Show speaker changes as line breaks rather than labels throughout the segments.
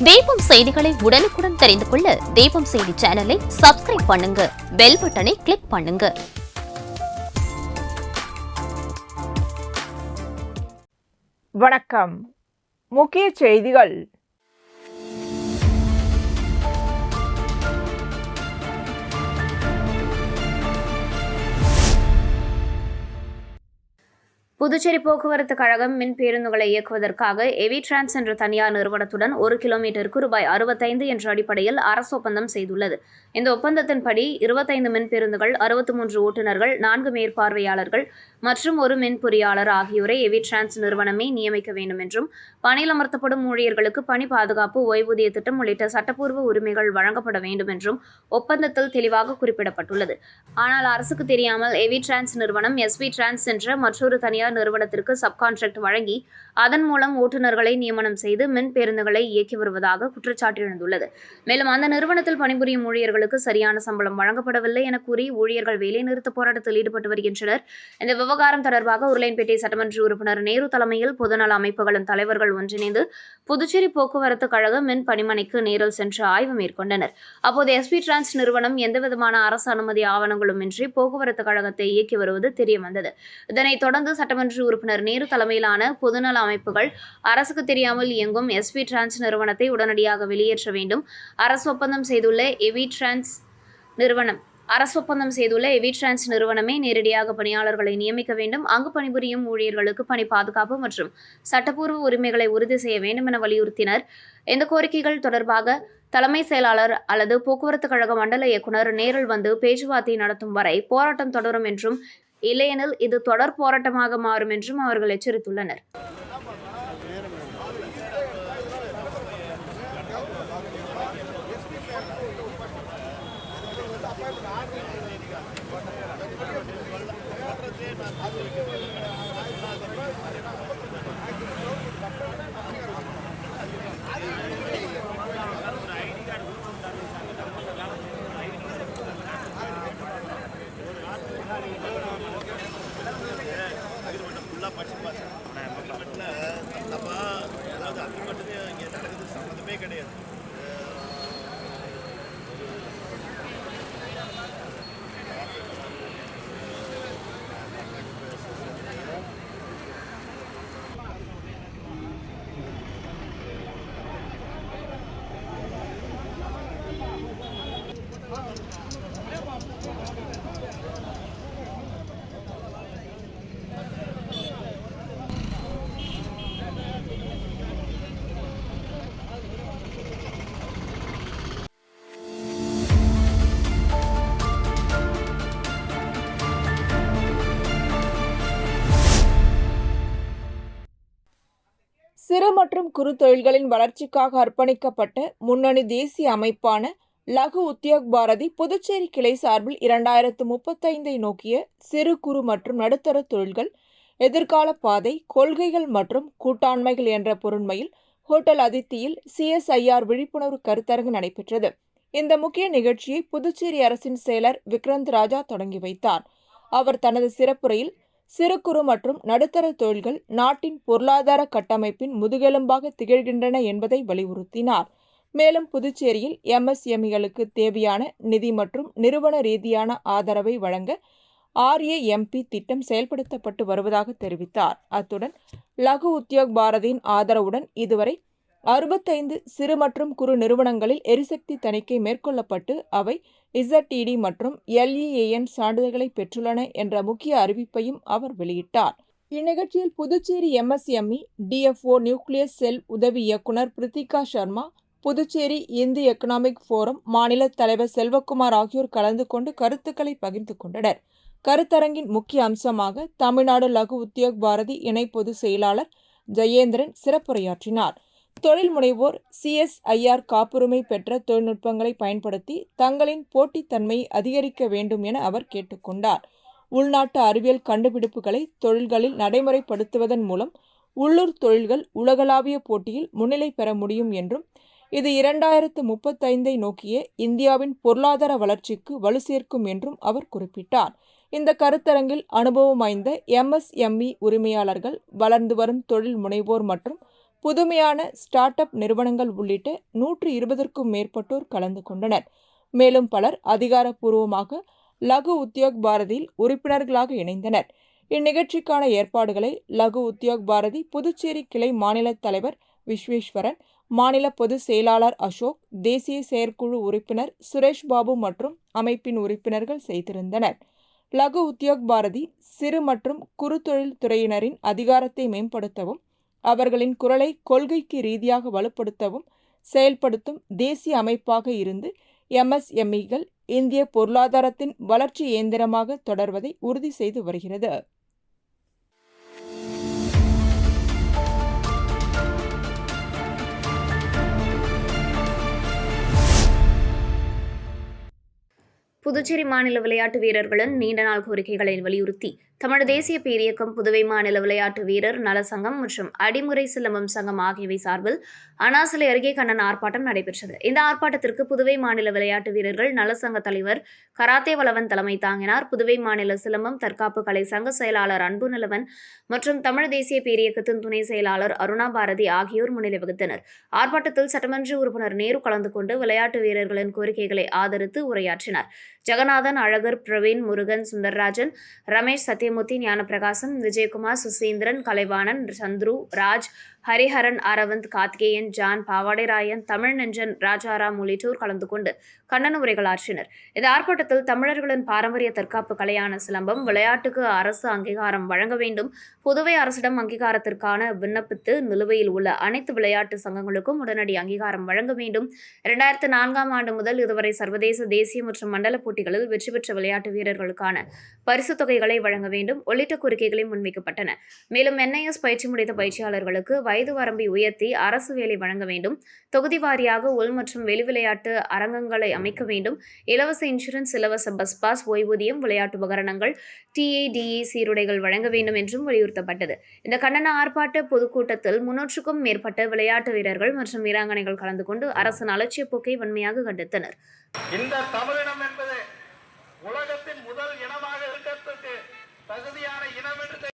தீபம் செய்திகளை உடனுக்குடன் தெரிந்து கொள்ள தீபம் செய்தி சேனலை சப்ஸ்கிரைப் பண்ணுங்க, பெல் பட்டனை கிளிக் பண்ணுங்க.
வணக்கம். முக்கிய செய்திகள்.
புதுச்சேரி போக்குவரத்து கழகம் மின் பேருந்துகளை இயக்குவதற்காக எவி டிரான்ஸ் என்ற தனியார் நிறுவனத்துடன் 1 கிலோமீட்டருக்கு ரூபாய் 65 என்ற அடிப்படையில் அரசு ஒப்பந்தம் செய்துள்ளது. இந்த ஒப்பந்தத்தின்படி 25 மின் பேருந்துகள், 63 ஓட்டுநர்கள், 4 மேற்பார்வையாளர்கள் மற்றும் 1 மின் பொறியாளர் ஆகியோரை எவி டிரான்ஸ் நிறுவனமே நியமிக்க வேண்டும் என்றும், பணியில் அமர்த்தப்படும் ஊழியர்களுக்கு பணி பாதுகாப்பு, ஓய்வூதிய திட்டம் உள்ளிட்ட சட்டப்பூர்வ உரிமைகள் வழங்கப்பட வேண்டும் என்றும் ஒப்பந்தத்தில் தெளிவாக குறிப்பிடப்பட்டுள்ளது. ஆனால் அரசுக்கு தெரியாமல் எவி டிரான்ஸ் நிறுவனம் எஸ்வி டிரான்ஸ் என்ற மற்றொரு தனியார் நிறுவனத்திற்கு சப்கான்ட்ராக்ட் வழங்கி அதன் மூலம் ஓட்டுநர்களை நியமனம் செய்து மின் பேருந்துகளை இயக்கி வருவதாக குற்றச்சாட்டு எழுந்துள்ளது. மேலும் அந்த நிறுவனத்தில் பணிபுரியும் ஊழியர்களுக்கு சரியான சம்பளம் வழங்கப்படவில்லை என கூறி ஊழியர்கள் வேலைநிறுத்த போராட்டத்தில் ஈடுபட்டு வருகின்றனர். இந்த விவகாரம் தொடர்பாக உருளையன்பேட்டை சட்டமன்ற உறுப்பினர் நேரு தலைமையில் பொதுநல அமைப்புகளின் தலைவர்கள் ஒன்றிணைந்து புதுச்சேரி போக்குவரத்து கழக மின் பணிமனைக்கு நேரில் சென்று ஆய்வு மேற்கொண்டனர். அப்போது எஸ்பி டிரான்ஸ் நிறுவனம் எந்தவிதமான அரசு அனுமதி ஆவணங்களும் இன்றி போக்குவரத்து கழகத்தை இயக்கி வருவது தெரியவந்தது. இதனைத் தொடர்ந்து சட்டமன்ற உறுப்பினர் நேரு தலைமையிலான பொதுநல அமைப்புகள் அரசுக்கு தெரியாமல் இயங்கும் எஸ்பி டிரான்ஸ் நிறுவனத்தை உடனடியாக வெளியேற்ற வேண்டும், அரசு ஒப்பந்தம் செய்துள்ள எவி டிரான்ஸ் நிறுவனமே நேரடியாக பணியாளர்களை நியமிக்க வேண்டும், அங்கு பணிபுரியும் ஊழியர்களுக்கு பணி பாதுகாப்பு மற்றும் சட்டப்பூர்வ உரிமைகளை உறுதி செய்ய வேண்டும் என வலியுறுத்தினர். இந்த கோரிக்கைகள் தொடர்பாக தலைமை செயலாளர் அல்லது போக்குவரத்து கழக மண்டல இயக்குநர் நேரில் வந்து பேச்சுவார்த்தை நடத்தும் வரை போராட்டம் தொடரும் என்றும், இல்லையெனில் இது தொடர் போராட்டமாக மாறும் என்றும் அவர்கள் எச்சரித்துள்ளனர்.
சிறு மற்றும் குறு தொழில்களின் வளர்ச்சிக்காக அர்ப்பணிக்கப்பட்ட முன்னணி தேசிய அமைப்பான லகு உத்யோக் பாரதி புதுச்சேரி கிளை சார்பில் 2035 நோக்கிய சிறு குறு மற்றும் நடுத்தர தொழில்கள் எதிர்கால பாதை, கொள்கைகள் மற்றும் கூட்டாண்மைகள் என்ற பொருண்மையில் ஹோட்டல் அதித்தியில் CSIR விழிப்புணர்வு கருத்தரங்கு நடைபெற்றது. இந்த முக்கிய நிகழ்ச்சியை புதுச்சேரி அரசின் செயலர் விக்ராந்த் ராஜா தொடங்கி வைத்தார். அவர் தனது சிறப்புரையில் சிறு குறு மற்றும் நடுத்தர தொழில்கள் நாட்டின் பொருளாதார கட்டமைப்பின் முதுகெலும்பாக திகழ்கின்றன என்பதை வலியுறுத்தினார். மேலும் புதுச்சேரியில் MSMEகளுக்கு தேவையான நிதி மற்றும் நிறுவன ரீதியான ஆதரவை வழங்க RAMP திட்டம் செயல்படுத்தப்பட்டு வருவதாக தெரிவித்தார். அத்துடன் லகு உத்யோக் பாரதியின் ஆதரவுடன் இதுவரை 65 சிறு மற்றும் குறு நிறுவனங்களில் எரிசக்தி தணிக்கை மேற்கொள்ளப்பட்டு அவை ZED மற்றும் LEAN சான்றிதழ்களை பெற்றுள்ளன என்ற முக்கிய அறிவிப்பையும் அவர் வெளியிட்டார். இந்நிகழ்ச்சியில் புதுச்சேரி MSME DFO நியூக்ளியஸ் செல் உதவி இயக்குனர் பிரித்திகா சர்மா, புதுச்சேரி இந்து எக்கனாமிக் ஃபோரம் மாநில தலைவர் செல்வகுமார் ஆகியோர் கலந்து கொண்டு கருத்துக்களை பகிர்ந்து கொண்டனர். கருத்தரங்கின் முக்கிய அம்சமாக தமிழ்நாடு லகு உத்யோக் பாரதி இணை பொதுச் செயலாளர் ஜெயேந்திரன் சிறப்புரையாற்றினார். தொழில் முனைவோர் CSIR காப்புரிமை பெற்ற தொழில்நுட்பங்களை பயன்படுத்தி தங்களின் போட்டித்தன்மையை அதிகரிக்க வேண்டும் என அவர் கேட்டுக்கொண்டார். உள்நாட்டு அறிவியல் கண்டுபிடிப்புகளை தொழில்களில் நடைமுறைப்படுத்துவதன் மூலம் உள்ளூர் தொழில்கள் உலகளாவிய போட்டியில் முன்னிலை பெற முடியும் என்றும், இது 2035 நோக்கிய இந்தியாவின் பொருளாதார வளர்ச்சிக்கு வலு சேர்க்கும் என்றும் அவர் குறிப்பிட்டார். இந்த கருத்தரங்கில் அனுபவம் வாய்ந்த MSME உரிமையாளர்கள், வளர்ந்து வரும் தொழில் முனைவோர் மற்றும் புதுமையான ஸ்டார்ட் அப் நிறுவனங்கள் உள்ளிட்ட 120க்கும் மேற்பட்டோர் கலந்து கொண்டனர். மேலும் பலர் அதிகாரப்பூர்வமாக லகு உத்யோக் பாரதியில் உறுப்பினர்களாக இணைந்தனர். இந்நிகழ்ச்சிக்கான ஏற்பாடுகளை லகு உத்யோக் பாரதி புதுச்சேரி கிளை மாநில தலைவர் விஸ்வேஸ்வரன், மாநில பொதுச் செயலாளர் அசோக், தேசிய செயற்குழு உறுப்பினர் சுரேஷ் பாபு மற்றும் அமைப்பின் உறுப்பினர்கள் செய்திருந்தனர். லகு உத்யோக் பாரதி சிறு மற்றும் குறு தொழில் துறையினரின் அதிகாரத்தை மேம்படுத்தவும், அவர்களின் குரலை கொள்கைக்கு ரீதியாக வலுப்படுத்தவும் செயல்படுத்தும் தேசிய அமைப்பாக இருந்து MSMEகள் இந்திய பொருளாதாரத்தின் வளர்ச்சி இயந்திரமாக தொடர்வதை உறுதி செய்து வருகிறது.
புதுச்சேரி மாநில விளையாட்டு வீரர்களின் நீண்ட நாள் கோரிக்கைகளை வலியுறுத்தி தமிழ் தேசிய பேரியக்கம், புதுவை மாநில விளையாட்டு வீரர் நல சங்கம் மற்றும் அடிமுறை சிலம்பம் சங்கம் ஆகியவை சார்பில் அனாசிலை அருகே கண்டன ஆர்ப்பாட்டம் நடைபெற்றது. இந்த ஆர்ப்பாட்டத்திற்கு புதுவை மாநில விளையாட்டு வீரர்கள் நலசங்க தலைவர் கராத்தே வளவன் தலைமை தாங்கினார். புதுவை மாநில சிலம்பம் தற்காப்பு கலை சங்க செயலாளர் அன்பு நிலவன் மற்றும் தமிழ் தேசிய பேரியக்கத்தின் துணை செயலாளர் அருணா பாரதி ஆகியோர் முன்னிலை வகித்தனர். ஆர்ப்பாட்டத்தில் சட்டமன்ற உறுப்பினர் நேரு கலந்து கொண்டு விளையாட்டு வீரர்களின் கோரிக்கைகளை ஆதரித்து உரையாற்றினார். ஜெகநாதன், அழகர், பிரவீன், முருகன், சுந்தர்ராஜன், ரமேஷ், சத்யமூர்த்தி, ஞானப்பிரகாசம், விஜயகுமார், சுசீந்திரன், கலைவாணன், சந்துரு, ராஜ், ஹரிஹரன், அரவிந்த், கார்த்திகேயன், ஜான், பாவாடைராயன், தமிழ் நெஞ்சன், ராஜாராம் உள்ளிட்டோர் கலந்து கொண்டு கண்டன உரைகள் ஆற்றினர். இந்த ஆர்ப்பாட்டத்தில் தமிழர்களின் பாரம்பரிய தற்காப்பு கலையான சிலம்பம் விளையாட்டுக்கு அரசு அங்கீகாரம் வழங்க வேண்டும், புதுவை அரசிடம் அங்கீகாரத்திற்கான விண்ணப்பித்து நிலுவையில் உள்ள அனைத்து விளையாட்டு சங்கங்களுக்கும் உடனடி அங்கீகாரம் வழங்க வேண்டும், 2004ஆம் ஆண்டு முதல் இதுவரை சர்வதேச, தேசிய மற்றும் மண்டல போட்டிகளில் வெற்றி பெற்ற விளையாட்டு வீரர்களுக்கான பரிசுத் தொகைகளை வழங்க வேண்டும் உள்ளிட்ட கோரிக்கைகளை முன்வைக்கப்பட்டன. மேலும் NIS பயிற்சி முடித்த பயிற்சியாளர்களுக்கு வயது வரம்பை உயர்த்தி அரசு வேலை வழங்க வேண்டும், தொகுதி வாரியாக உள் மற்றும் வெளி விளையாட்டு அரங்கங்களை அமைக்க வேண்டும், இலவச இன்சூரன்ஸ், இலவச பஸ் பாஸ், ஓய்வூதியம், விளையாட்டு உபகரணங்கள், TADE சீருடைகள் வழங்க வேண்டும் என்றும் வலியுறுத்தப்பட்டது. இந்த கண்டன ஆர்ப்பாட்ட பொதுக்கூட்டத்தில் 300க்கும் மேற்பட்ட விளையாட்டு வீரர்கள் மற்றும் வீராங்கனைகள் கலந்து கொண்டு அரசின் அலட்சிய போக்கை வன்மையாக கண்டித்தனர்.
இந்த தமிழினம் என்பது உலகத்தின் முதல் இனமாக இருக்கிறதுக்கு தகுதியான இனம் என்று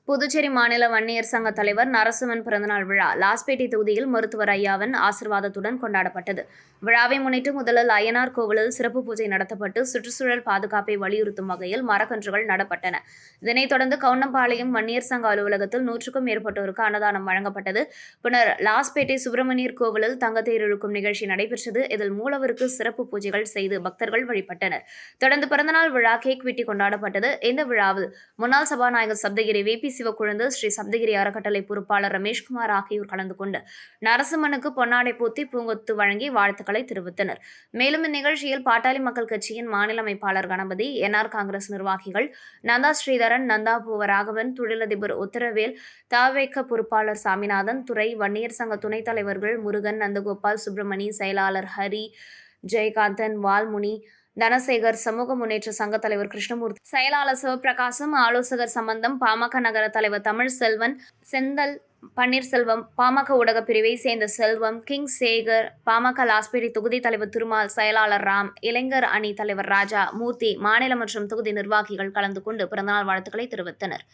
புதுச்சேரி மாநில வன்னியர் சங்க தலைவர் நரசிம்மன் பிறந்தநாள் விழா லாஸ்பேட்டை தொகுதியில் மருத்துவர் ஐயாவின் ஆசிர்வாதத்துடன் கொண்டாடப்பட்டது. விழாவை முன்னிட்டு முதலில் அய்யனார் கோவிலில் சிறப்பு பூஜை நடத்தப்பட்டு சுற்றுச்சூழல் பாதுகாப்பை வலியுறுத்தும் வகையில் மரக்கன்றுகள் நடப்பட்டன. இதனைத் தொடர்ந்து கவுண்டம்பாளையம் வன்னியர் சங்க அலுவலகத்தில் 100க்கும் மேற்பட்டோருக்கு அன்னதானம் வழங்கப்பட்டது. பின்னர் லாஸ்பேட்டை சுப்பிரமணியர் கோவிலில் தங்கத்தேர் இழுக்கும் நிகழ்ச்சி நடைபெற்றது. இதில் மூலவருக்கு சிறப்பு பூஜைகள் செய்து பக்தர்கள் வழிபட்டனர். தொடர்ந்து பிறந்தநாள் விழா கேக் வெட்டி கொண்டாடப்பட்டது. இந்த விழாவில் முன்னாள் சபாநாயகர் சப்தகிரி VP சிவக்குழந்து, ஸ்ரீ சப்தகிரி அறக்கட்டளை பொறுப்பாளர் ரமேஷ்குமார் ஆகியோர் கலந்து கொண்டு நரசிம்மனுக்கு பொன்னாடை போத்தி பூங்கொத்து வழங்கி வாழ்த்துக்களை தெரிவித்தனர். மேலும் இந்நிகழ்ச்சியில் பாட்டாளி மக்கள் கட்சியின் மாநில அமைப்பாளர் கணபதி, NR காங்கிரஸ் நிர்வாகிகள் நந்தா ஸ்ரீதரன், நந்தா பூவராகவன், தொழிலதிபர் உத்தரவேல், தவேக பொறுப்பாளர் சாமிநாதன், துறை வன்னியர் சங்க துணைத் தலைவர்கள் முருகன், நந்தகோபால், சுப்பிரமணி, செயலாளர் ஹரி, ஜெயகாந்தன், வால்முனி, தனசேகர், சமூக முன்னேற்ற சங்க தலைவர் கிருஷ்ணமூர்த்தி, செயலாளர் சிவபிரகாசம், ஆலோசகர் சம்பந்தம், பாமக நகர தலைவர் தமிழ் செல்வன், செந்தல், பன்னீர்செல்வம், பாமக ஊடக பிரிவை சேர்ந்த செல்வம், கிங் சேகர், பாமக லாஸ்பேட்டை தொகுதி தலைவர் திருமால், செயலாளர் ராம், இளைஞர் அணி தலைவர் ராஜா, மூர்த்தி, மாநில மற்றும் தொகுதி நிர்வாகிகள் கலந்து கொண்டு பிறந்தநாள் வாழ்த்துக்களை தெரிவித்தனர்.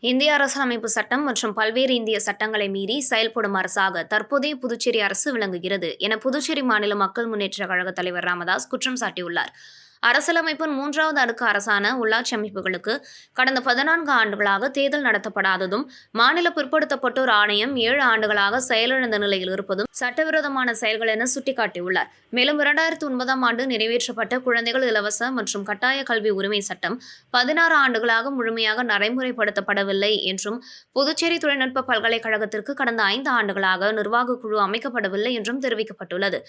இந்திய அரசியலமைப்பு சட்டம் மற்றும் பல்வேறு இந்திய சட்டங்களை மீறி செயல்படும் அரசாக தற்போதைய புதுச்சேரி அரசு விளங்குகிறது என புதுச்சேரி மாநில மக்கள் முன்னேற்ற கழக தலைவர் ராமதாஸ் குற்றம் சாட்டியுள்ளார். அரசியலமைப்பின் 3வது அடுக்கு அரசான உள்ளாட்சி அமைப்புகளுக்கு கடந்த 14 ஆண்டுகளாக தேர்தல் நடத்தப்படாததும், மாநில பிற்படுத்தப்பட்டோர் ஆணையம் 7 ஆண்டுகளாக செயலிழந்த நிலையில் இருப்பதும் சட்டவிரோதமான செயல்கள் என சுட்டிக்காட்டியுள்ளார். மேலும் 2009ஆம் ஆண்டு நிறைவேற்றப்பட்ட குழந்தைகள் இலவச மற்றும் கட்டாய கல்வி உரிமை சட்டம் 16 ஆண்டுகளாக முழுமையாக நடைமுறைப்படுத்தப்படவில்லை என்றும், புதுச்சேரி தொழில்நுட்ப பல்கலைக்கழகத்திற்கு கடந்த 5 ஆண்டுகளாக நிர்வாக குழு அமைக்கப்படவில்லை என்றும் தெரிவிக்கப்பட்டுள்ளது.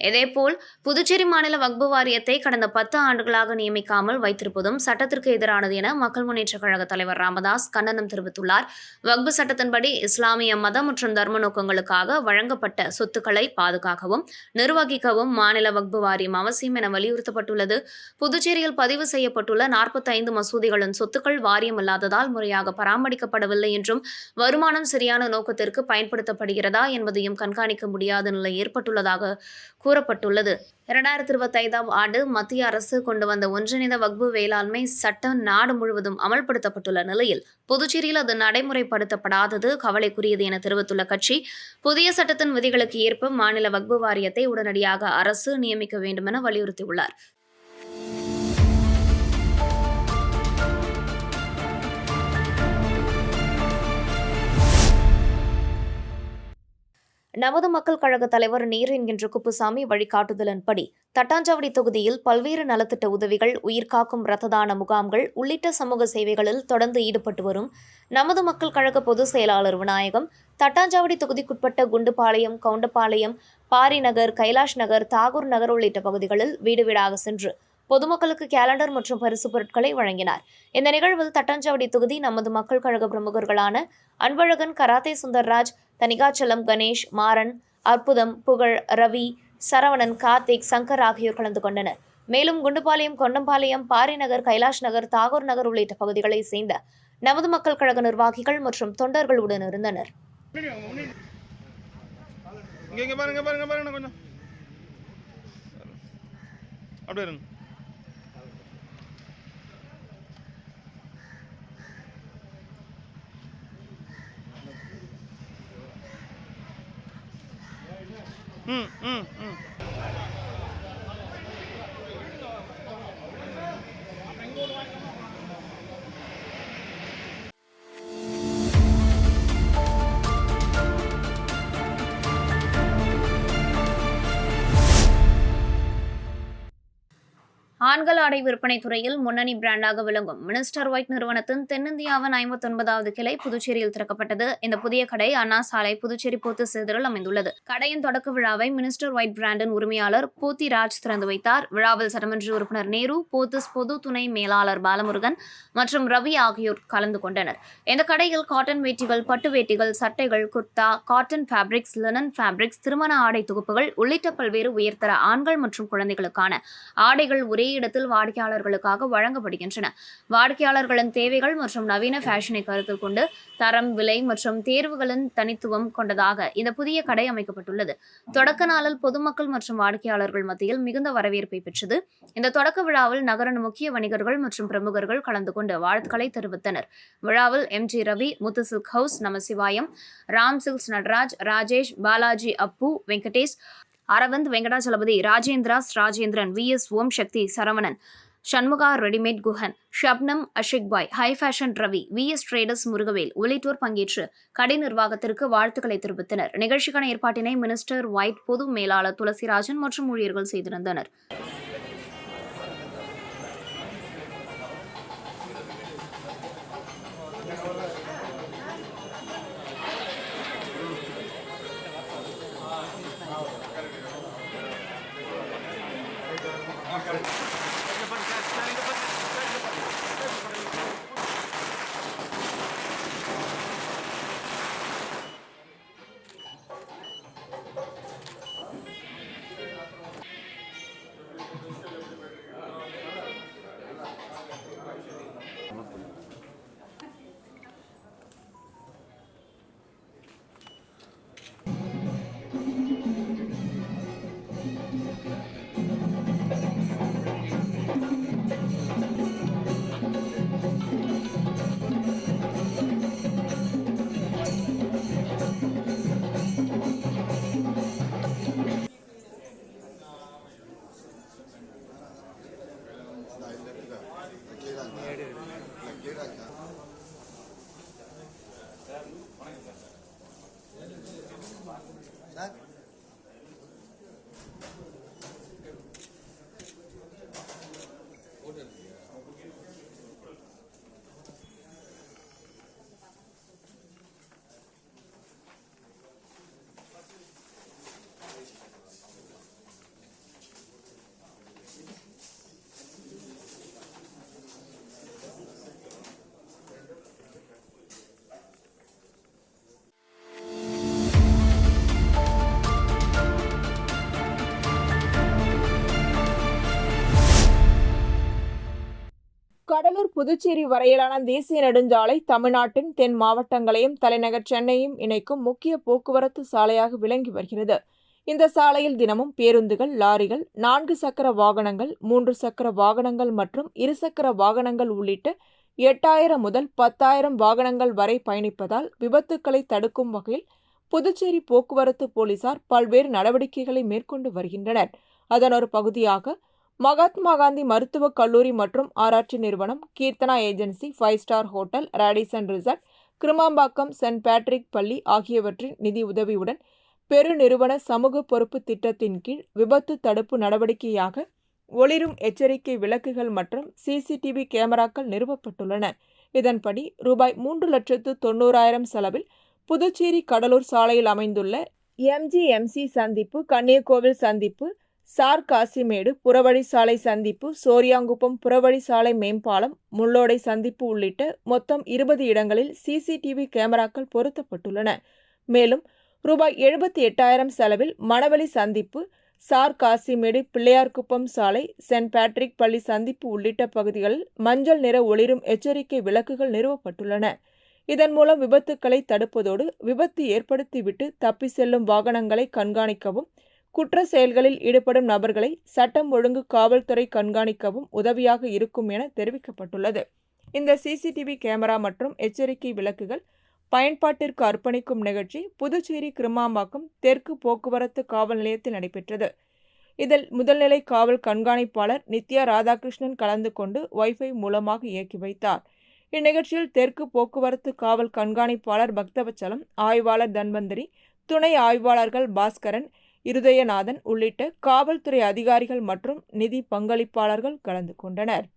இதேபோல் புதுச்சேரி மாநில வக்பு வாரியத்தை கடந்த 10 ஆண்டுகளாக நியமிக்காமல் வைத்திருப்பதும் சட்டத்திற்கு எதிரானது என மக்கள் முன்னேற்ற கழக தலைவர் ராமதாஸ் கண்டனம் தெரிவித்துள்ளார். வக்பு சட்டத்தின்படி இஸ்லாமிய மத மற்றும் தர்ம நோக்கங்களுக்காக வழங்கப்பட்ட சொத்துக்களை பாதுகாக்கவும் நிர்வகிக்கவும் மாநில வக்பு வாரியம் அவசியம் என வலியுறுத்தப்பட்டுள்ளது. புதுச்சேரியில் பதிவு செய்யப்பட்டுள்ள 45 மசூதிகளின் சொத்துக்கள் வாரியம் இல்லாததால் முறையாக பராமரிக்கப்படவில்லை என்றும், வருமானம் சரியான நோக்கத்திற்கு பயன்படுத்தப்படுகிறதா என்பதையும் கண்காணிக்க முடியாத நிலை ஏற்பட்டுள்ளதாக கூறப்பட்டுள்ளது. 2025ஆம் ஆண்டு மத்திய அரசு கொண்டு வந்த ஒன்றிணைந்த வக்பு வேளாண்மை சட்டம் நாடு முழுவதும் அமல்படுத்தப்பட்டுள்ள நிலையில் புதுச்சேரியில் அது நடைமுறைப்படுத்தப்படாதது கவலைக்குரியது என தெரிவித்துள்ள கட்சி, புதிய சட்டத்தின் விதிகளுக்கு ஏற்ப மாநில வக்பு வாரியத்தை உடனடியாக அரசு நியமிக்க வேண்டும் என வலியுறுத்தியுள்ளார். நமது மக்கள் கழக தலைவர் நீர் என்கின்ற குப்புசாமி வழிகாட்டுதலின்படி தட்டாஞ்சாவடி தொகுதியில் பல்வேறு நலத்திட்ட உதவிகள், உயிர்காக்கும் இரத்த தான முகாம்கள் உள்ளிட்ட சமூக சேவைகளில் தொடர்ந்து ஈடுபட்டு வரும் நமது மக்கள் கழக பொதுச் செயலாளர் விநாயகம், தட்டாஞ்சாவடி தொகுதிக்குட்பட்ட குண்டுபாளையம், கவுண்டபாளையம், பாரிநகர், கைலாஷ் நகர், தாகூர் நகர் உள்ளிட்ட பகுதிகளில் வீடு வீடாக சென்று பொதுமக்களுக்கு கேலண்டர் மற்றும் பரிசு பொருட்களை வழங்கினார். இந்த நிகழ்வில் தட்டாஞ்சாவடி தொகுதி நமது மக்கள் கழக பிரமுகர்களான அன்பழகன், கராத்தே சுந்தர்ராஜ், தனிகாச்சலம், கணேஷ், மாறன், அற்புதம், புகழ், ரவி, சரவணன், கார்த்திக், சங்கர் ஆகியோர் கலந்து கொண்டனர். மேலும் குண்டுபாளையம், கொண்டம்பாளையம், பாரிநகர், கைலாஷ் நகர், தாகூர் நகர் உள்ளிட்ட பகுதிகளை சேர்ந்த நமது மக்கள் கழக நிர்வாகிகள் மற்றும் தொண்டர்கள் உடன் இருந்தனர். ஆண்கள் ஆடை விற்பனை துறையில் முன்னணி பிராண்டாக விளங்கும் மினிஸ்டர் ஒயிட் நிறுவனத்தின் தென்னிந்தியாவின் 59வது கிளை புதுச்சேரியில் திறக்கப்பட்டது. இந்த புதிய கடை அண்ணா சாலை, புதுச்சேரி போத்தீஸ் எதிரில் அமைந்துள்ளது. கடையின் தொடக்க விழாவை மினிஸ்டர் ஒயிட் பிராண்டின் உரிமையாளர் போத்திராஜ் திறந்து வைத்தார். விழாவில் சட்டமன்ற உறுப்பினர் நேரு, போத்தீஸ் பொது துணை மேலாளர் பாலமுருகன் மற்றும் ரவி ஆகியோர் கலந்து கொண்டனர். இந்த கடையில் காட்டன் வேட்டிகள், பட்டு வேட்டிகள், சட்டைகள், kurta, cotton fabrics, linen fabrics, திருமண ஆடை தொகுப்புகள் உள்ளிட்ட பல்வேறு உயர்தர ஆண்கள் மற்றும் குழந்தைகளுக்கான ஆடைகள் ஒரே இடத்தில் வாடிக்கையாளர்களுக்காக வழங்கப்படுகின்றன. வாடிக்கையாளர்களின் தேவைகள் மற்றும் நவீன ஃபேஷனை கருத்தில் கொண்டு தரம், விலை மற்றும் தேர்வுகளின் தனித்துவம் கொண்டதாக இந்த புதிய கடை அமைக்கப்பட்டுள்ளது. தொடக்க நாளில் பொதுமக்கள் மற்றும் வாடிக்கையாளர்கள் மத்தியில் மிகுந்த வரவேற்பை பெற்றது. இந்த தொடக்க விழாவில் நகரின் முக்கிய வணிகர்கள் மற்றும் பிரமுகர்கள் கலந்து கொண்டு வாழ்த்துக்களை தெரிவித்தனர். விழாவில் MG Ravi, Muthu silk house, Namasivayam, Ram silks Nataraj, Rajesh, Balaji, Appu, Venkatesh, Aravind, Venkatachalapathy, Rajendra's, Rajendran, VS Om Sakthi, Saravanan, Shanmuga readymade, Guhan, Shabnam, Ashik Bhai, high fashion Ravi, VS traders Murugavel உள்ளிட்டோர் பங்கேற்று கடை நிர்வாகத்திற்கு வாழ்த்துக்களை தெரிவித்தனர். நிகழ்ச்சிக்கான ஏற்பாட்டினை மினிஸ்டர் ஒயிட் பொது மேலாளர் துளசிராஜன் மற்றும் ஊழியர்கள் செய்திருந்தனர்.
கடலூர் புதுச்சேரி வரையிலான தேசிய நெடுஞ்சாலை தமிழ்நாட்டின் தென் மாவட்டங்களையும் தலைநகர் சென்னையும் இணைக்கும் முக்கிய போக்குவரத்து சாலையாக விளங்கி வருகிறது. இந்த சாலையில் தினமும் பேருந்துகள், லாரிகள், 4 சக்கர வாகனங்கள், 3 சக்கர வாகனங்கள் மற்றும் 2 சக்கர வாகனங்கள் உள்ளிட்ட 8000 முதல் 10,000 வாகனங்கள் வரை பயணிப்பதால் விபத்துக்களை தடுக்கும் வகையில் புதுச்சேரி போக்குவரத்து போலீசார் பல்வேறு நடவடிக்கைகளை மேற்கொண்டு வருகின்றனர். அதன் ஒரு பகுதியாக மகாத்மா காந்தி மருத்துவக் கல்லூரி மற்றும் ஆராய்ச்சி நிறுவனம், Keerthana agency, 5 star hotel, Radisson resort, Kirumambakkam Saint Patrick பள்ளி ஆகியவற்றின் நிதி உதவியுடன் பெருநிறுவன சமூக பொறுப்பு திட்டத்தின் கீழ் விபத்து தடுப்பு நடவடிக்கையாக ஒளிரும் எச்சரிக்கை விளக்குகள் மற்றும் CCTV கேமராக்கள் நிறுவப்பட்டுள்ளன. இதன்படி ரூபாய் 3,90,000 செலவில் புதுச்சேரி கடலூர் சாலையில் அமைந்துள்ள MGMC சந்திப்பு, கன்னியகோவில் சந்திப்பு, சார் காசிமேடு புறவழி சாலை சந்திப்பு, சோரியாங்குப்பம் புறவழி சாலை மேம்பாலம், முள்ளோடை சந்திப்பு உள்ளிட்ட மொத்தம் 20 இடங்களில் CCTV கேமராக்கள் பொருத்தப்பட்டுள்ளன. மேலும் ரூபாய் 78,000 செலவில் மணவெளி சந்திப்பு, சார் காசிமேடு, பிள்ளையார்குப்பம் சாலை, சென்ட் பேட்ரிக் பள்ளி சந்திப்பு உள்ளிட்ட பகுதிகளில் மஞ்சள் நிற ஒளிரும் எச்சரிக்கை விளக்குகள் நிறுவப்பட்டுள்ளன. இதன் மூலம் விபத்துக்களை தடுப்பதோடு விபத்து ஏற்படுத்திவிட்டு தப்பி செல்லும் வாகனங்களை கண்காணிக்கவும், குற்ற செயல்களில் ஈடுபடும் நபர்களை சட்டம் ஒழுங்கு காவல்துறை கண்காணிக்கவும் உதவியாக இருக்கும் என தெரிவிக்கப்பட்டுள்ளது. இந்த CCTV கேமரா மற்றும் எச்சரிக்கை விளக்குகள் பயன்பாட்டிற்கு அர்ப்பணிக்கும் நிகழ்ச்சி புதுச்சேரி கிருமாம்பாக்கம் தெற்கு போக்குவரத்து காவல் நிலையத்தில் நடைபெற்றது. இதில் முதல்நிலை காவல் கண்காணிப்பாளர் நித்யா ராதாகிருஷ்ணன் கலந்து கொண்டு வைஃபை மூலமாக இயக்கி வைத்தார். இந்நிகழ்ச்சியில் தெற்கு போக்குவரத்து காவல் கண்காணிப்பாளர் பக்தவச்சலம், ஆய்வாளர் தன்வந்திரி, துணை ஆய்வாளர்கள் பாஸ்கரன், இருதயநாதன் உள்ளிட்ட காவல்துறை அதிகாரிகள் மற்றும் நிதி பங்களிப்பாளர்கள் கலந்து கொண்டனர்.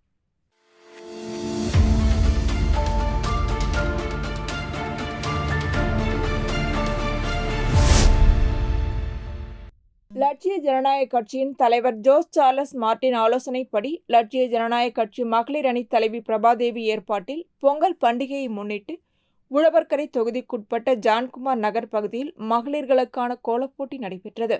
லட்சிய ஜனநாயக கட்சியின் தலைவர் ஜோஸ் சார்லஸ் மார்ட்டின் ஆலோசனைப்படி லட்சிய ஜனநாயக கட்சி மகளிர் அணி தலைவி பிரபாதேவி ஏற்பாட்டில் பொங்கல் பண்டிகையை முன்னிட்டு உழவர்கரை தொகுதிக்குட்பட்ட ஜான்குமார் நகர் பகுதியில் மகளிர்களுக்கான கோலப்போட்டி நடைபெற்றது.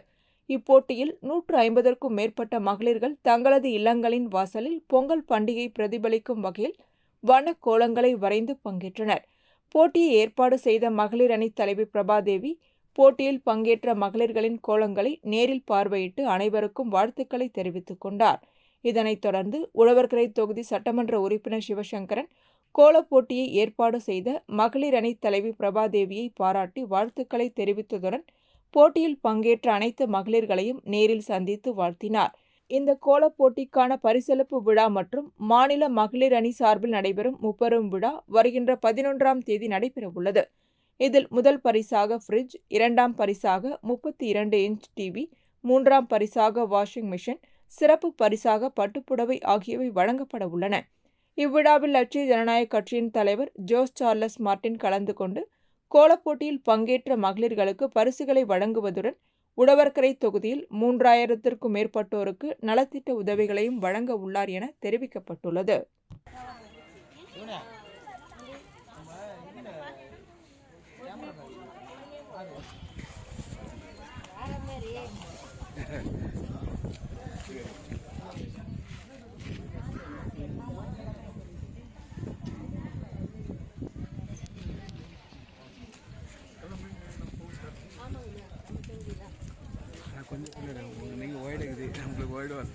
இப்போட்டியில் 150க்கும் மேற்பட்ட மகளிர்கள் தங்களது இல்லங்களின் வாசலில் பொங்கல் பண்டிகை பிரதிபலிக்கும் வகையில் வண்ண கோலங்களை வரைந்து பங்கேற்றனர். போட்டியை ஏற்பாடு செய்த மகளிர் அணி தலைவி பிரபாதேவி போட்டியில் பங்கேற்ற மகளிர்களின் கோலங்களை நேரில் பார்வையிட்டு அனைவருக்கும் வாழ்த்துக்களை தெரிவித்துக் கொண்டார். இதனைத் தொடர்ந்து உழவர்கரை தொகுதி சட்டமன்ற உறுப்பினர் சிவசங்கரன் கோலப் போட்டியை ஏற்பாடு செய்த மகளிர் அணி தலைவி பிரபாதேவியை பாராட்டி வாழ்த்துக்களை தெரிவித்ததுடன் போட்டியில் பங்கேற்ற அனைத்து மகளிர்களையும் நேரில் சந்தித்து வாழ்த்தினார். இந்த கோலப் போட்டிக்கான பரிசளிப்பு விழா மற்றும் மாநில மகளிர் அணி சார்பில் நடைபெறும் முப்பெரும் விழா வருகின்ற 11ஆம் தேதி நடைபெறவுள்ளது. இதில் முதல் பரிசாக ஃப்ரிட்ஜ், 2ஆம் பரிசாக 32 இன்ச் டிவி, 3ஆம் பரிசாக வாஷிங் மிஷின், சிறப்பு பரிசாக பட்டுப்புடவை ஆகியவை வழங்கப்பட உள்ளன. இவ்விழாவில் லட்சிய ஜனநாயக கட்சியின் தலைவர் ஜோஸ் சார்லஸ் மார்ட்டின் கலந்து கொண்டு கோலப்போட்டியில் பங்கேற்ற மகளிர்களுக்கு பரிசுகளை வழங்குவதுடன் உழவர்கரை தொகுதியில் 3000த்திற்கும் மேற்பட்டோருக்கு நலத்திட்ட உதவிகளையும் வழங்க உள்ளார் என தெரிவிக்கப்பட்டுள்ளது.
நீங்கள் ஓய்டுக்குது நம்மளுக்கு ஓய்டுவாங்க.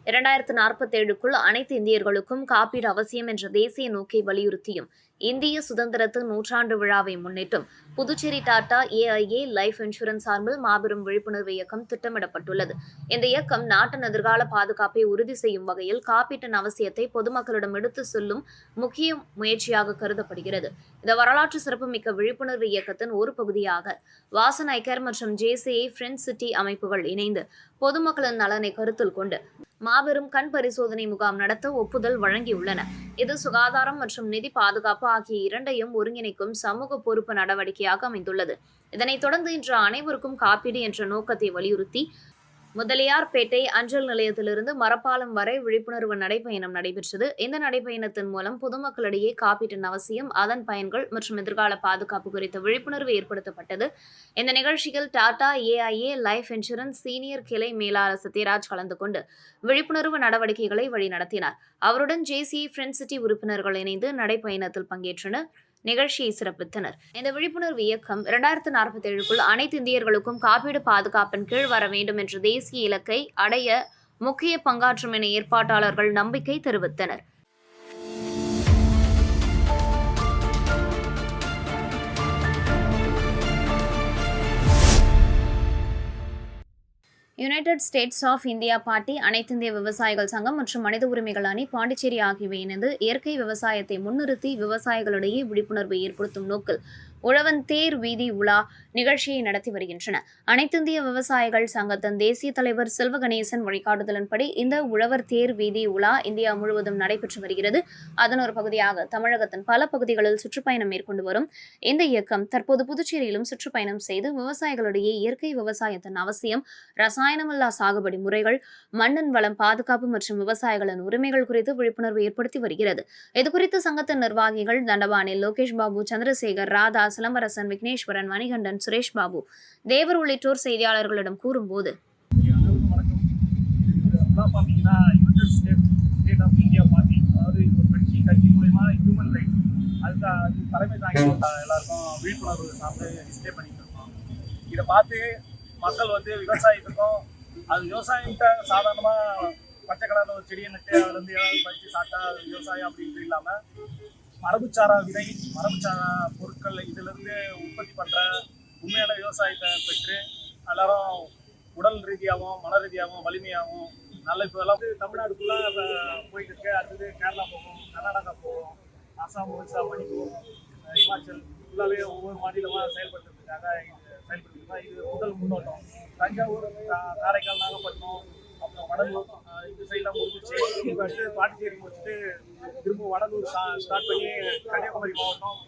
(2047) அனைத்து இந்தியர்களுக்கும் காப்பீடு அவசியம் என்ற தேசிய நோக்கை வலியுறுத்தியும் இந்திய சுதந்திரத்து நூற்றாண்டு விழாவை முன்னிட்டும் Puducherry Tata AIA life insurance சார்பில் மாபெரும் விழிப்புணர்வு இயக்கம் திட்டமிடப்பட்டுள்ளது. இந்த இயக்கம் நாட்டின் எதிர்கால பாதுகாப்பை உறுதி செய்யும் வகையில் காப்பீட்டின் அவசியத்தை பொதுமக்களிடம் எடுத்து செல்லும் முக்கிய முயற்சியாக கருதப்படுகிறது. இந்த வரலாற்று சிறப்புமிக்க விழிப்புணர்வு இயக்கத்தின் ஒரு பகுதியாக வாசன் ஐகேர் மற்றும் ஜேசிஐ ஃப்ரெண்ட்ஸ் சிட்டி அமைப்புகள் இணைந்து பொதுமக்களின் நலனை கருத்தில் கொண்டு மாபெரும் கண் பரிசோதனை முகாம் நடத்த ஒப்புதல் வழங்கியுள்ளன. இது சுகாதாரம் மற்றும் நிதி பாதுகாப்பு ஆகிய இரண்டையும் ஒருங்கிணைக்கும் சமூக பொறுப்பு நடவடிக்கையாக அமைந்துள்ளது. இதனைத் தொடர்ந்து இன்று அனைவருக்கும் காப்பீடு என்ற நோக்கத்தை வலியுறுத்தி முதலியார்பேட்டை அஞ்சல் நிலையத்திலிருந்து மரப்பாலம் வரை விழிப்புணர்வு நடைபயணம் நடைபெற்றது. இந்த நடைபயணத்தின் மூலம் பொதுமக்களிடையே காப்பீட்டின் அவசியம், அதன் பயன்கள் மற்றும் எதிர்கால பாதுகாப்பு குறித்த விழிப்புணர்வு ஏற்படுத்தப்பட்டது. இந்த நிகழ்ச்சியில் Tata AIA life insurance senior கிளை மேலாளர் சத்யராஜ் கலந்து கொண்டு விழிப்புணர்வு நடவடிக்கைகளை வழிநடத்தினார். அவருடன் ஜேசிஐ ஃப்ரெண்ட்ஸ் சிட்டி உறுப்பினர்கள் இணைந்து நடைபயணத்தில் பங்கேற்றனர், நிகழ்ச்சியை சிறப்பித்தனர். இந்த விழிப்புணர்வு இயக்கம் 2047க்குள் அனைத்து இந்தியர்களுக்கும் காப்பீடு பாதுகாப்பின் கீழ் வர வேண்டும் என்ற தேசிய இலக்கை அடைய முக்கிய பங்காற்றும் என ஏற்பாட்டாளர்கள் நம்பிக்கை தெரிவித்தனர். United States of India party, அனைத்திந்திய விவசாயிகள் சங்கம் மற்றும் மனித உரிமைகள் அணி பாண்டிச்சேரி ஆகியவை இணைந்து இயற்கை விவசாயத்தை முன்னிறுத்தி விவசாயிகளிடையே விழிப்புணர்வு ஏற்படுத்தும் நோக்கில் உழவன் தேர் வீதி உலா நிகழ்ச்சியை நடத்தி வருகின்றன. அனைத்திந்திய விவசாயிகள் சங்கத்தின் தேசிய தலைவர் செல்வ கணேசன் வழிகாட்டுதலின்படி இந்த உழவர் தேர் வீதி உலா இந்தியா முழுவதும் நடைபெற்று வருகிறது. அதன் ஒரு பகுதியாக தமிழகத்தின் பல பகுதிகளில் சுற்றுப்பயணம் மேற்கொண்டு வரும் இந்த இயக்கம் தற்போது புதுச்சேரியிலும் சுற்றுப்பயணம் செய்து விவசாயிகளிடையே இயற்கை விவசாயத்தின் அவசியம், ரசாயனமில்லா சாகுபடி முறைகள், மண்ணின் வளம் பாதுகாப்பு மற்றும் விவசாயிகளின் உரிமைகள் குறித்து விழிப்புணர்வு ஏற்படுத்தி வருகிறது. இதுகுறித்து சங்கத்தின் நிர்வாகிகள் தண்டபாணி, லோகேஷ் பாபு, சந்திரசேகர், ராதா, சிலம்பரசன், விக்னேஸ்வரன், மணிகண்டன், சுரேஷ் பாபு, தேவர் உள்ளிட்டோர் செய்தியாளர்களிடம் கூறும்போது,
இதை பார்த்து மக்கள் விவசாயத்துக்கும் அது விவசாயிகிட்ட சாதாரணமா பச்சை கலர்ல ஒரு செடியை நட்டு அதுல இருந்து ஏதாவது பறிச்சு சாப்பிட்டா விவசாயம் அப்படின்ட்டு இல்லாம மரபுச்சாரா விதை, மரபுச்சாரா பொருட்கள் இதுல இருந்து உற்பத்தி பண்ற உண்மையான விவசாயத்தை பெற்று எல்லாரும் உடல் ரீதியாகவும் மன ரீதியாகவும் வலிமையாகவும் நல்ல இப்போ எல்லாம் தமிழ்நாடுக்குள்ள போயிட்டு இருக்கு. அடுத்தது கேரளா போகும், கர்நாடகா போகும், அசாம், ஒரிசா, மணிப்பூர், இமாச்சல் ஃபுல்லாவே ஒவ்வொரு மாநிலமா செயல்படுத்துறதுக்காக செயல்படுத்திருக்கோம். இது முதல் முன்னோட்டம். தஞ்சாவூர், காரைக்கால், நாகப்பட்டினம், அப்புறம் வடலூர் இந்த சைட்லாம் முடிஞ்சிச்சு. இப்போ அடுத்து பாண்டிச்சேரி முடிச்சுட்டு திரும்ப வடலூர் ஸ்டார்ட் பண்ணி கன்னியாகுமரி மாவட்டம்.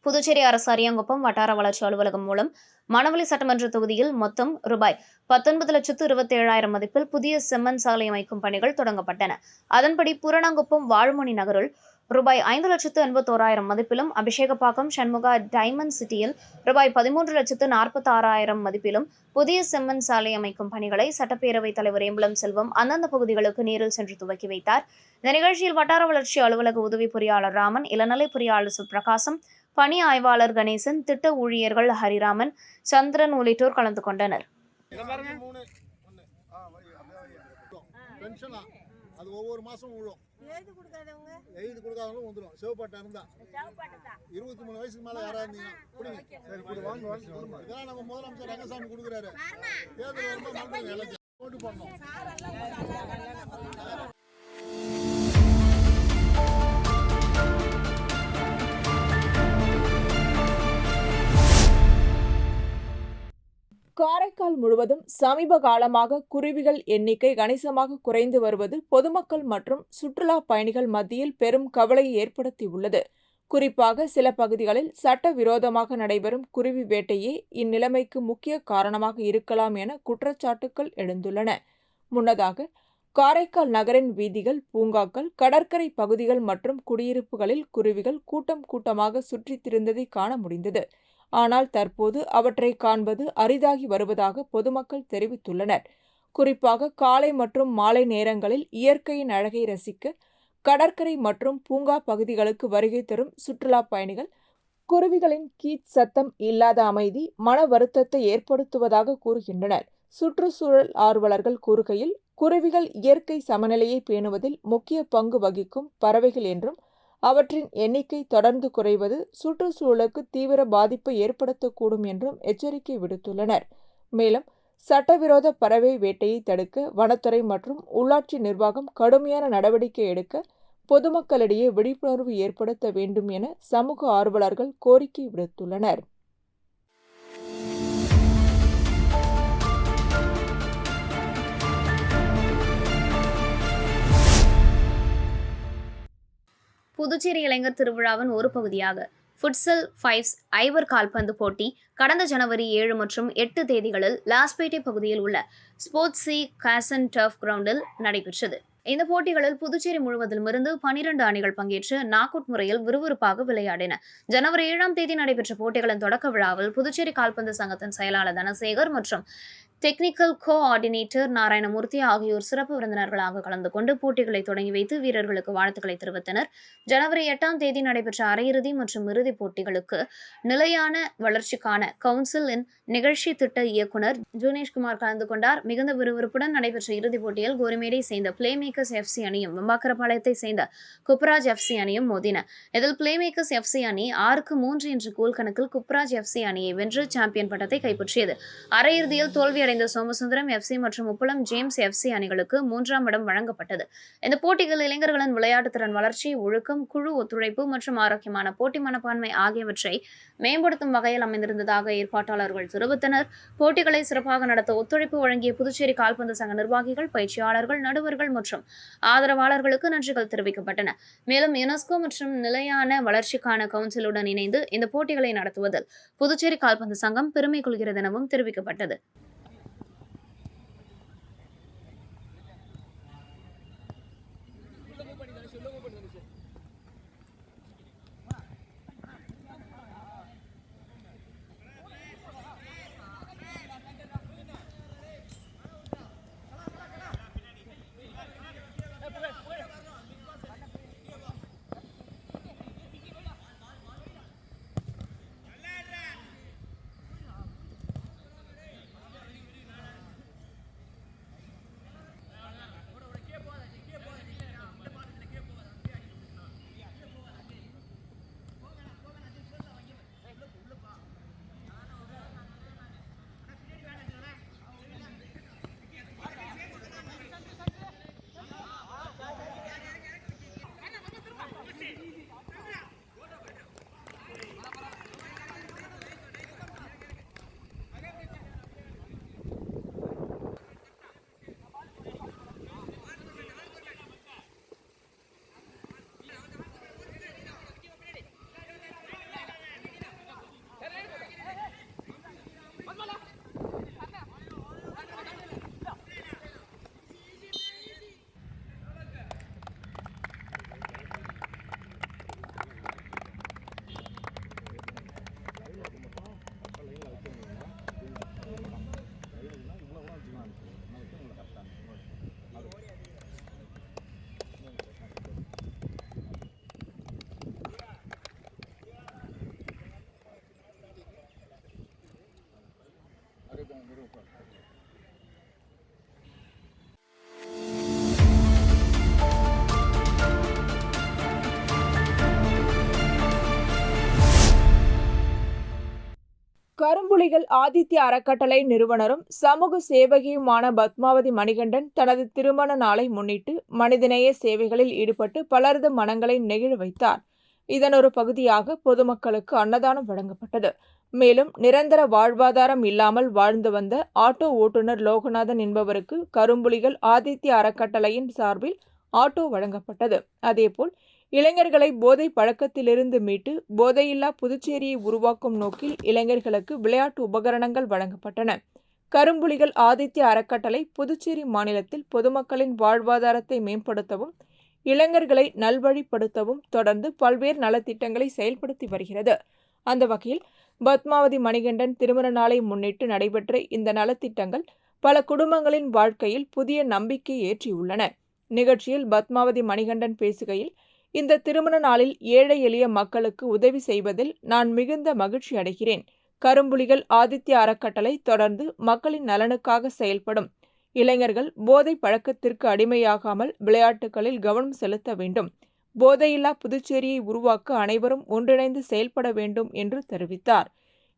புதுச்சேரி அரசு அரியாங்குப்பம் வட்டார வளர்ச்சி அலுவலகம் மூலம் மணவெளி சட்டமன்ற தொகுதியில் மொத்தம் ரூபாய் 19,27,000 மதிப்பில் புதிய செம்மண் சாலை அமைக்கும் பணிகள் தொடங்கப்பட்டன. அதன்படி பூரணங்குப்பம் வாழ்மணி நகரில் ரூபாய் 5,81,000 மதிப்பிலும், அபிஷேகப்பாக்கம் சண்முகா டைமண்ட் சிட்டியில் ரூபாய் 13,46,000 மதிப்பிலும் புதிய செம்மண் சாலை அமைக்கும் பணிகளை சட்டப்பேரவைத் தலைவர் ஏம்பலம் செல்வம் அந்தந்த பகுதிகளுக்கு நேரில் சென்று துவக்கி வைத்தார். இந்த நிகழ்ச்சியில் வட்டார வளர்ச்சி அலுவலக உதவி பொறியாளர் ராமன், இளநிலை பொறியாளர் சுப்பிரகாசம், பணி ஆய்வாளர் கணேசன், திட்ட ஊழியர்கள் ஹரிராமன், சந்திரன் உள்ளிட்டோர் கலந்து கொண்டனர்.
அது ஒவ்வொரு மாசம் விழும். எழுதி கொடுக்காதவங்களும் வந்துடும். சிவப்பாட்டா இருந்தா 23 வயசுக்கு மேல யாரா இருந்தீங்கன்னா இதெல்லாம் நம்ம முதலமைச்சர் ரங்கசாமி கொடுக்குறாரு. தேர்தல் வரும்போது ஓட்டு பண்ணணும்.
காரைக்கால் முழுவதும் சமீப காலமாக குருவிகள் எண்ணிக்கை கணிசமாக குறைந்து வருவது பொதுமக்கள் மற்றும் சுற்றுலா பயணிகள் மத்தியில் பெரும் கவலையை ஏற்படுத்தியுள்ளது. குறிப்பாக சில பகுதிகளில் சட்டவிரோதமாக நடைபெறும் குருவி வேட்டையே இந்நிலைமைக்கு முக்கிய காரணமாக இருக்கலாம் என குற்றச்சாட்டுகள் எழுந்துள்ளன. முன்னதாக காரைக்கால் நகரின் வீதிகள், பூங்காக்கள், கடற்கரை பகுதிகள் மற்றும் குடியிருப்புகளில் குருவிகள் கூட்டம் கூட்டமாக சுற்றித் திரிந்ததை காண முடிந்தது. ஆனால் தற்போது அவற்றை காண்பது அரிதாகி வருவதாக பொதுமக்கள் தெரிவித்துள்ளனர். குறிப்பாக காலை மற்றும் மாலை நேரங்களில் இயற்கையின் அழகை ரசிக்க கடற்கரை மற்றும் பூங்கா பகுதிகளுக்கு வருகை தரும் சுற்றுலா பயணிகள் குருவிகளின் கீச் சத்தம் இல்லாத அமைதி மன வருத்தத்தை ஏற்படுத்துவதாக கூறுகின்றனர். சுற்றுச்சூழல் ஆர்வலர்கள் கூறுகையில், குருவிகள் இயற்கை சமநிலையை பேணுவதில் முக்கிய பங்கு வகிக்கும் பறவைகள் என்றும், அவற்றின் எண்ணிக்கை தொடர்ந்து குறைவது சுற்றுச்சூழலுக்கு தீவிர பாதிப்பை ஏற்படுத்தக்கூடும் என்றும் எச்சரிக்கை விடுத்துள்ளனர். மேலும் சட்டவிரோத பறவை வேட்டையை தடுக்க வனத்துறை மற்றும் உள்ளாட்சி நிர்வாகம் கடுமையான நடவடிக்கை எடுக்க பொதுமக்களிடையே விழிப்புணர்வு ஏற்படுத்த வேண்டும் என சமூக ஆர்வலர்கள் கோரிக்கை விடுத்துள்ளனர்.
புதுச்சேரி இளைஞர் திருவிழாவின் ஒரு பகுதியாக ஃபுட்சல் 5 ஐவர் கால்பந்து போட்டி கடந்த ஜனவரி 7 மற்றும் 8 தேதிகளில் லாஸ்பேட்டை பகுதியில் உள்ள ஸ்போர்ட்ஸ் சி காசன் டர்ஃப் கிரவுண்டில் நடைபெற்றது. இந்த போட்டிகளில் புதுச்சேரி முழுவதிலுமிருந்து 12 அணிகள் பங்கேற்று நாக் அவுட் முறையில் விறுவிறுப்பாக விளையாடின. ஜனவரி 7ஆம் தேதி நடைபெற்ற போட்டிகளின் தொடக்க விழாவில் புதுச்சேரி கால்பந்து சங்கத்தின் செயலாளர் தனசேகர் மற்றும் டெக்னிக்கல் கோஆர்டினேட்டர் நாராயணமூர்த்தி ஆகியோர் சிறப்பு விருந்தினர்களாக கலந்து கொண்டு போட்டிகளை தொடங்கி வைத்து வீரர்களுக்கு வாழ்த்துக்களை தெரிவித்தனர். ஜனவரி 8ஆம் தேதி நடைபெற்ற அரையிறுதி மற்றும் இறுதிப் போட்டிகளுக்கு நிலையான வளர்ச்சிக்கான கவுன்சிலின் நிகழ்ச்சி திட்ட இயக்குநர் ஜுனேஷ்குமார் கலந்து கொண்டார். மிகுந்த விறுவிறுப்புடன் நடைபெற்ற இறுதிப் போட்டியில் கோரிமேடை சேர்ந்த பிளே மேக்கர்ஸ் FC அணியும் வெம்பாக்கரபாளையத்தை சேர்ந்த குப்ராஜ் FC அணியும் மோதின. இதில் பிளே மேக்கர்ஸ் FC அணி 6-3 என்ற கோல் கணக்கில் குப்ராஜ் FC அணியை வென்று சாம்பியன் பட்டத்தை கைப்பற்றியது. அரையிறுதியில் தோல்வி சோமசுந்தரம் FC மற்றும் உப்பளம் ஜேம்ஸ் FC அணிகளுக்கு 3ஆம் இடம் வழங்கப்பட்டது. இந்த போட்டிகள் இளைஞர்களின் விளையாட்டு திறன் வளர்ச்சி, ஒழுக்கம், குழு ஒத்துழைப்பு மற்றும் ஆரோக்கியமான போட்டி மனப்பான்மை ஆகியவற்றை மேம்படுத்தும் வகையில் அமைந்திருந்ததாக ஏற்பாட்டாளர்கள் தெரிவித்தனர். போட்டிகளை சிறப்பாக நடத்த ஒத்துழைப்பு வழங்கிய புதுச்சேரி கால்பந்து சங்க நிர்வாகிகள், பயிற்சியாளர்கள், நடுவர்கள் மற்றும் ஆதரவாளர்களுக்கு நன்றிகள் தெரிவிக்கப்பட்டன. மேலும் யுனெஸ்கோ மற்றும் நிலையான வளர்ச்சிக்கான கவுன்சிலுடன் இணைந்து இந்த போட்டிகளை நடத்துவதில் புதுச்சேரி கால்பந்து சங்கம் பெருமை கொள்கிறது எனவும் தெரிவிக்கப்பட்டது.
கரும்புலிகள் ஆதித்ய அறக்கட்டளை நிறுவனரும் சமூக சேவகியுமான பத்மாவதி மணிகண்டன் தனது திருமண நாளை முன்னிட்டு மனிதநேய சேவைகளில் ஈடுபட்டு பலரது மனங்களை நெகிழ வைத்தார். இதன் ஒரு பகுதியாக பொதுமக்களுக்கு அன்னதானம் வழங்கப்பட்டது. மேலும் நிரந்தர வாழ்வாதாரம் இல்லாமல் வாழ்ந்து வந்த ஆட்டோ ஓட்டுநர் லோகநாதன் என்பவருக்கு கரும்புலிகள் ஆதித்ய அறக்கட்டளையின் சார்பில் ஆட்டோ வழங்கப்பட்டது. அதேபோல் இளைஞர்களை போதை பழக்கத்திலிருந்து மீட்டு போதையில்லா புதுச்சேரியை உருவாக்கும் நோக்கில் இளைஞர்களுக்கு விளையாட்டு உபகரணங்கள் வழங்கப்பட்டன. கரும்புலிகள் ஆதித்ய அறக்கட்டளை புதுச்சேரி மாநிலத்தில் பொதுமக்களின் வாழ்வாதாரத்தை மேம்படுத்தவும் இளைஞர்களை நல்வழிப்படுத்தவும் தொடர்ந்து பல்வேறு நலத்திட்டங்களை செயல்படுத்தி வருகிறது. அந்த வகையில் பத்மாவதி மணிகண்டன் திருமண நாளை முன்னிட்டு நடைபெற்ற இந்த நலத்திட்டங்கள் பல குடும்பங்களின் வாழ்க்கையில் புதிய நம்பிக்கை ஏற்றியுள்ளன. நிகழ்ச்சியில் பத்மாவதி மணிகண்டன் பேசுகையில், இந்த திருமண நாளில் ஏழை எளிய மக்களுக்கு உதவி செய்வதில் நான் மிகுந்த மகிழ்ச்சி அடைகிறேன். கரும்புலிகள் ஆதித்ய அறக்கட்டளை தொடர்ந்து மக்களின் நலனுக்காக செயல்படும். இளைஞர்கள் போதை பழக்கத்திற்கு அடிமையாகாமல் விளையாட்டுகளில் கவனம் செலுத்த வேண்டும். போதையில்லா புதுச்சேரியை உருவாக்க அனைவரும் ஒன்றிணைந்து செயல்பட வேண்டும் என்று தெரிவித்தார்.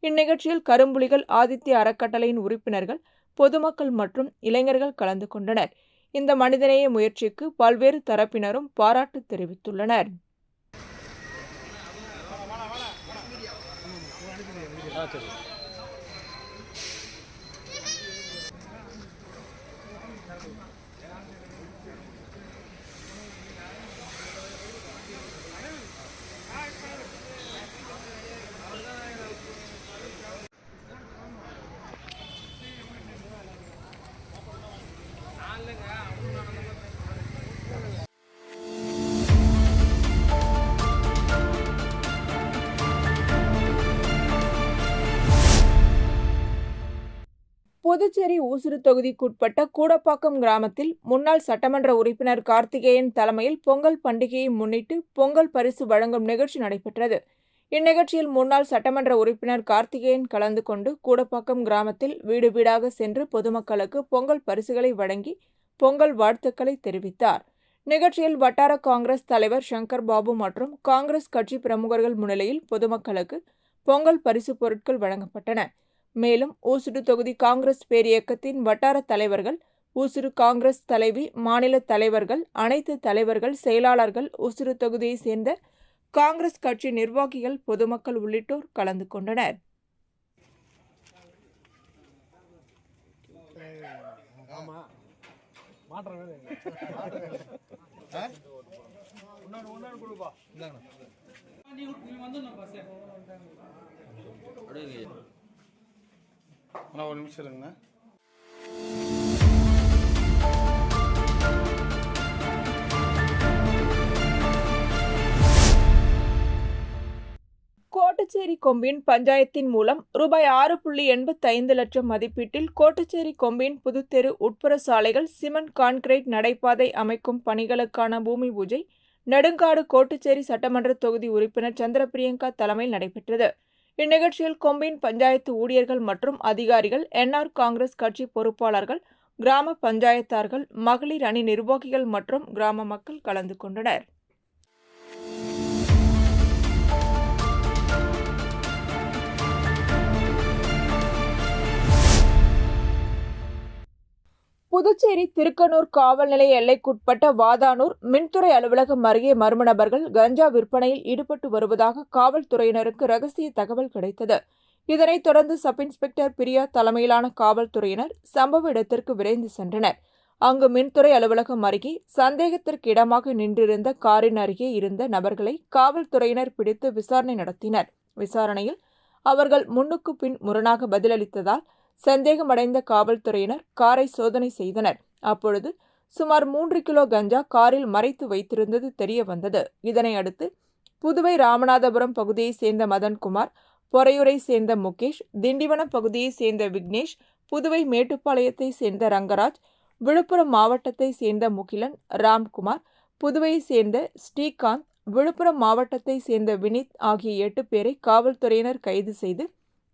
இந்நிகழ்ச்சியில் கரும்புலிகள் ஆதித்ய அறக்கட்டளையின் உறுப்பினர்கள், பொதுமக்கள் மற்றும் இளைஞர்கள் கலந்து கொண்டனர். இந்த மனிதநேய முயற்சிக்கு பல்வேறு தரப்பினரும் பாராட்டு தெரிவித்துள்ளனர். புதுச்சேரி ஊசுடு தொகுதிக்குட்பட்ட கூடப்பாக்கம் கிராமத்தில் முன்னாள் சட்டமன்ற உறுப்பினர் கார்த்திகேயன் தலைமையில் பொங்கல் பண்டிகையை முன்னிட்டு பொங்கல் பரிசு வழங்கும் நிகழ்ச்சி நடைபெற்றது. இந்நிகழ்ச்சியில் முன்னாள் சட்டமன்ற உறுப்பினர் கார்த்திகேயன் கலந்து கொண்டு கூடப்பாக்கம் கிராமத்தில் வீடு வீடாக சென்று பொதுமக்களுக்கு பொங்கல் பரிசுகளை வழங்கி பொங்கல் வாழ்த்துக்களை தெரிவித்தார். நிகழ்ச்சியில் வட்டார காங்கிரஸ் தலைவர் சங்கர் பாபு மற்றும் காங்கிரஸ் கட்சி பிரமுகர்கள் முன்னிலையில் பொதுமக்களுக்கு பொங்கல் பரிசு பொருட்கள் வழங்கப்பட்டன. மேலும் ஊசுடு தொகுதி காங்கிரஸ் பேரியக்கத்தின் வட்டார தலைவர்கள், ஊசுடு காங்கிரஸ் தலைவி, மாநில தலைவர்கள், அனைத்து தலைவர்கள், செயலாளர்கள், ஊசுடு தொகுதியை சேர்ந்த காங்கிரஸ் கட்சி நிர்வாகிகள், பொதுமக்கள் உள்ளிட்டோர் கலந்து கொண்டனர்.
ஒரு நிமிஷம் இருங்கண்ணா.
கோட்டுச்சேரி கொம்பின் பஞ்சாயத்தின் மூலம் ரூபாய் 6.85 லட்சம் மதிப்பீட்டில் கோட்டுச்சேரி கொம்பின் புதுத்தெரு உட்புற சாலைகள், சிமெண்ட் கான்கிரீட் நடைபாதை அமைக்கும் பணிகளுக்கான பூமி பூஜை நெடுங்காடு கோட்டுச்சேரி சட்டமன்ற தொகுதி உறுப்பினர் சந்திரபிரியங்கா தலைமையில் நடைபெற்றது. இந்நிகழ்ச்சியில் கொம்பின் பஞ்சாயத்து ஊழியர்கள் மற்றும் அதிகாரிகள், என்ஆர் காங்கிரஸ் கட்சி பொறுப்பாளர்கள், கிராம பஞ்சாயத்தார்கள், மகளிர் அணி நிர்வாகிகள் மற்றும் கிராம மக்கள் கலந்து கொண்டனர். புதுச்சேரி திருக்கனூர் காவல் நிலைய எல்லைக்குட்பட்ட வாதானூர் மின்துறை அலுவலகம் அருகே மர்ம நபர்கள் கஞ்சா விற்பனையில் ஈடுபட்டு வருவதாக காவல்துறையினருக்கு ரகசிய தகவல் கிடைத்தது. இதனைத் தொடர்ந்து சப் இன்ஸ்பெக்டர் பிரியா தலைமையிலான காவல்துறையினர் சம்பவ இடத்திற்கு விரைந்து சென்றனர். அங்கு மின்துறை அலுவலகம் அருகே சந்தேகத்திற்கு இடமாக நின்றிருந்த காரின் அருகே இருந்த நபர்களை காவல்துறையினர் பிடித்து விசாரணை நடத்தினர். விசாரணையில் அவர்கள் முன்னுக்கு பின் முரணாக பதிலளித்ததால் சந்தேகமடைந்த காவல்துறையினர் காரை சோதனை செய்தனர். அப்பொழுது சுமார் 3 கிலோ கஞ்சா காரில் மறைத்து வைத்திருந்தது தெரிய வந்தது. இதனை அடுத்து புதுவை ராமநாதபுரம் பகுதியைச் சேர்ந்த மதன்குமார், பொறையூரை சேர்ந்த முகேஷ், திண்டிவனம் பகுதியைச் சேர்ந்த விக்னேஷ், புதுவை மேட்டுப்பாளையத்தை சேர்ந்த ரங்கராஜ், விழுப்புரம் மாவட்டத்தை சேர்ந்த முகிலன், ராம்குமார், புதுவையை சேர்ந்த ஸ்ரீகாந்த், விழுப்புரம் மாவட்டத்தை சேர்ந்த வினித் ஆகிய 8 பேரை காவல்துறையினர் கைது செய்து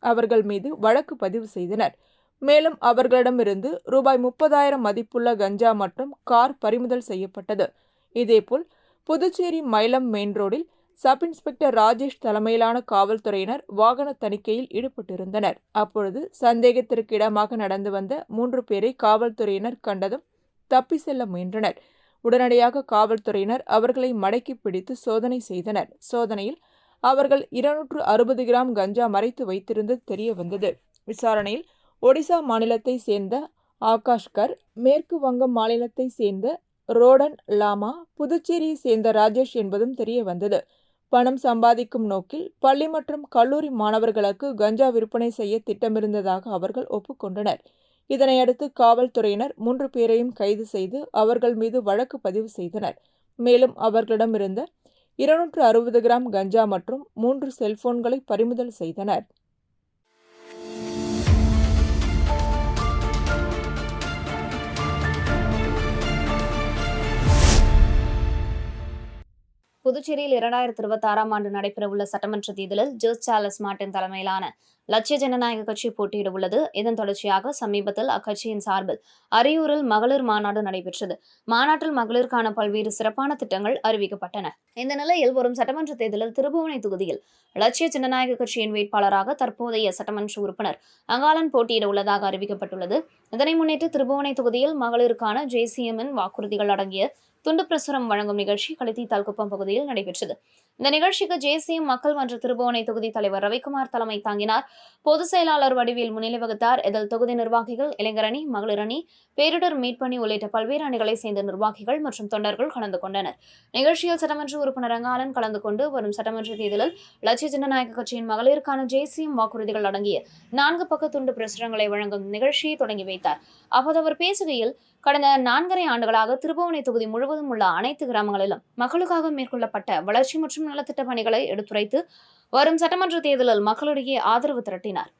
அவர்கள் மீது வழக்கு பதிவு செய்தனர். மேலும் அவர்களிடமிருந்து ரூபாய் 30,000 மதிப்புள்ள கஞ்சா மற்றும் கார் பறிமுதல் செய்யப்பட்டது. இதேபோல் புதுச்சேரி மயிலம் மெயின் ரோடில் சப் இன்ஸ்பெக்டர் ராஜேஷ் தலைமையிலான காவல்துறையினர் வாகன தணிக்கையில் ஈடுபட்டிருந்தனர். அப்பொழுது சந்தேகத்திற்கு இடமாக நடந்து வந்த 3 பேரை காவல்துறையினர் கண்டதும் தப்பி செல்ல முயன்றனர். உடனடியாக காவல்துறையினர் அவர்களை மடக்கி பிடித்து சோதனை செய்தனர். சோதனையில் அவர்கள் 260 கிராம் கஞ்சா மறைத்து வைத்திருந்தது தெரிய வந்தது. விசாரணையில் ஒடிசா மாநிலத்தை சேர்ந்த ஆகாஷ்கர், மேற்கு வங்கம் மாநிலத்தை சேர்ந்த ரோடன் லாமா, புதுச்சேரியை சேர்ந்த ராஜேஷ் என்பதும் தெரிய வந்தது. பணம் சம்பாதிக்கும் நோக்கில் பள்ளி மற்றும் கல்லூரி மாணவர்களுக்கு கஞ்சா விற்பனை செய்ய திட்டமிருந்ததாக அவர்கள் ஒப்புக்கொண்டனர். இதனையடுத்து காவல்துறையினர் 3 பேரையும் கைது செய்து அவர்கள் மீது வழக்கு பதிவு செய்தனர். மேலும் அவர்களிடமிருந்த 260 கிராம் கஞ்சா மற்றும் 3 செல்போன்களை பறிமுதல் செய்தனர்.
புதுச்சேரியில் 2026 ஆண்டு நடைபெறவுள்ள சட்டமன்ற தேர்தலில் ஜோஸ் சார்லஸ் மார்ட்டின் தலைமையிலான லட்சிய ஜனநாயக கட்சி போட்டியிட உள்ளது. இதன் தொடர்ச்சியாக சமீபத்தில் அக்கட்சியின் சார்பில் அரியூரில் மகளிர் மாநாடு நடைபெற்றது. மாநாட்டில் மகளிருக்கான பல்வேறு சிறப்பான திட்டங்கள் அறிவிக்கப்பட்டன. இந்த நிலையில் வரும் சட்டமன்ற தேர்தலில் திருபுவனை தொகுதியில் லட்சிய ஜனநாயக கட்சியின் வேட்பாளராக தற்போதைய சட்டமன்ற உறுப்பினர் அங்காளன் போட்டியிட உள்ளதாக அறிவிக்கப்பட்டுள்ளது. இதனை முன்னிட்டு திருபுவனை தொகுதியில் மகளிருக்கான JCMன் வாக்குறுதிகள் அடங்கிய துண்டு பிரசுரம் வழங்கும் நிகழ்ச்சி களத்தி தால்குப்பம் பகுதியில் நடைபெற்றது. இந்த நிகழ்ச்சிக்கு JCM மக்கள் மன்ற திருபுவனை தொகுதி தலைவர் ரவிக்குமார் தலைமை தாங்கினார். பொதுச் செயலாளர் வடிவேல் முன்னிலை வகித்தார். இதில் தொகுதி நிர்வாகிகள், இளைஞரணி, மகளிர் அணி, பேரிடர் மீட்பணி உள்ளிட்ட பல்வேறு அணிகளை சேர்ந்த நிர்வாகிகள் மற்றும் தொண்டர்கள் கலந்து கொண்டனர். நிகழ்ச்சியில் சட்டமன்ற உறுப்பினர் அங்காளன் கலந்து கொண்டு வரும் சட்டமன்ற தேர்தலில் லட்சிய ஜனநாயக கட்சியின் மகளிருக்கான JCM வாக்குறுதிகள் அடங்கிய 4 பக்க துண்டு பிரசுரங்களை வழங்கும் நிகழ்ச்சியை தொடங்கி வைத்தார். அப்போது அவர் பேசுகையில், கடந்த 4.5 ஆண்டுகளாக திருபுவனை தொகுதி முழுவதும் உள்ள அனைத்து கிராமங்களிலும் மக்களுக்காக மேற்கொள்ளப்பட்ட வளர்ச்சி மற்றும் நலத்திட்ட பணிகளை எடுத்துரைத்து வரும் சட்டமன்ற தேர்தலில் மக்களிடையே ஆதரவு திரட்டினார்.